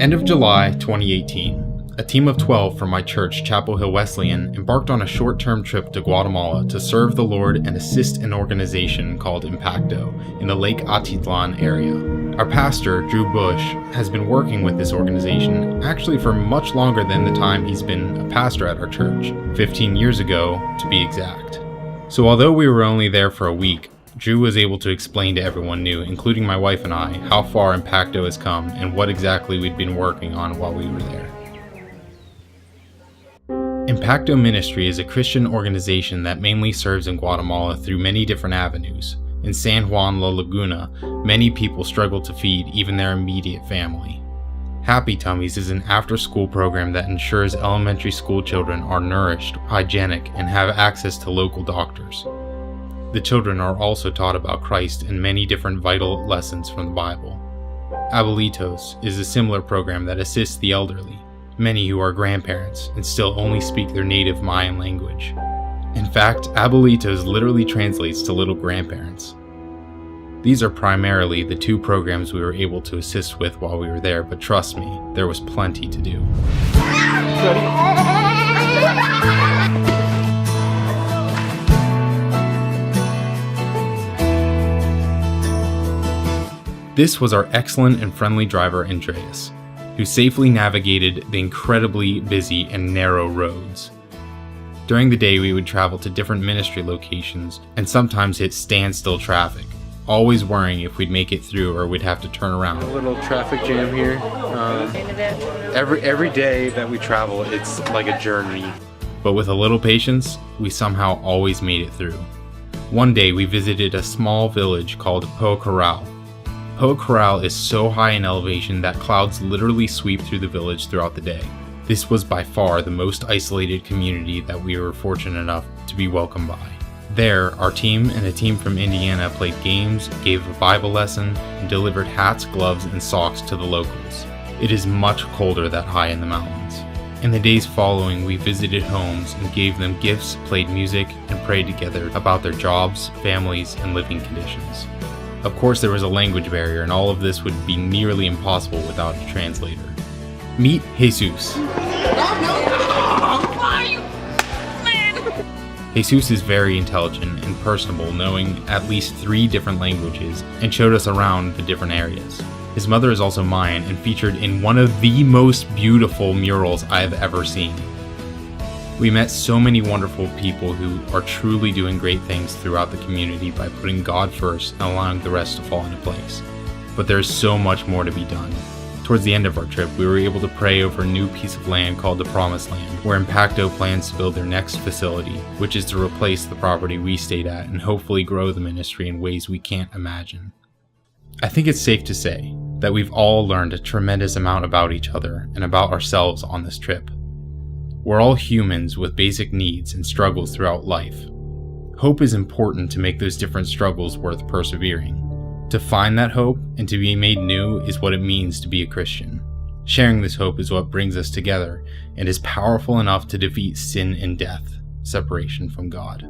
End of July 2018, a team of 12 from my church, Chapel Hill Wesleyan, embarked on a short-term trip to Guatemala to serve the Lord and assist an organization called Impacto in the Lake Atitlan area. Our pastor, Drew Bush, has been working with this organization actually for much longer than the time he's been a pastor at our church, 15 years ago to be exact. So although we were only there for a week, Drew was able to explain to everyone new, including my wife and I, how far Impacto has come and what exactly we'd been working on while we were there. Impacto Ministry is a Christian organization that mainly serves in Guatemala through many different avenues. In San Juan La Laguna, many people struggle to feed even their immediate family. Happy Tummies is an after-school program that ensures elementary school children are nourished, hygienic, and have access to local doctors. The children are also taught about Christ and many different vital lessons from the Bible. Abuelitos is a similar program that assists the elderly, many who are grandparents and still only speak their native Mayan language. In fact, Abuelitos literally translates to little grandparents. These are primarily the two programs we were able to assist with while we were there, but trust me, there was plenty to do. This was our excellent and friendly driver, Andreas, who safely navigated the incredibly busy and narrow roads. During the day, we would travel to different ministry locations and sometimes hit standstill traffic, always worrying if we'd make it through or we'd have to turn around. A little traffic jam here. Every day that we travel, it's like a journey. But with a little patience, we somehow always made it through. One day, we visited a small village called Po Corral. Po Corral is so high in elevation that clouds literally sweep through the village throughout the day. This was by far the most isolated community that we were fortunate enough to be welcomed by. There, our team and a team from Indiana played games, gave a Bible lesson, and delivered hats, gloves, and socks to the locals. It is much colder that high in the mountains. In the days following, we visited homes and gave them gifts, played music, and prayed together about their jobs, families, and living conditions. Of course, there was a language barrier, and all of this would be nearly impossible without a translator. Meet Jesus. Jesus is very intelligent and personable, knowing at least 3 different languages, and showed us around the different areas. His mother is also Mayan and featured in one of the most beautiful murals I have ever seen. We met so many wonderful people who are truly doing great things throughout the community by putting God first and allowing the rest to fall into place. But there's so much more to be done. Towards the end of our trip, we were able to pray over a new piece of land called the Promised Land, where Impacto plans to build their next facility, which is to replace the property we stayed at and hopefully grow the ministry in ways we can't imagine. I think it's safe to say that we've all learned a tremendous amount about each other and about ourselves on this trip. We're all humans with basic needs and struggles throughout life. Hope is important to make those different struggles worth persevering. To find that hope and to be made new is what it means to be a Christian. Sharing this hope is what brings us together and is powerful enough to defeat sin and death, separation from God.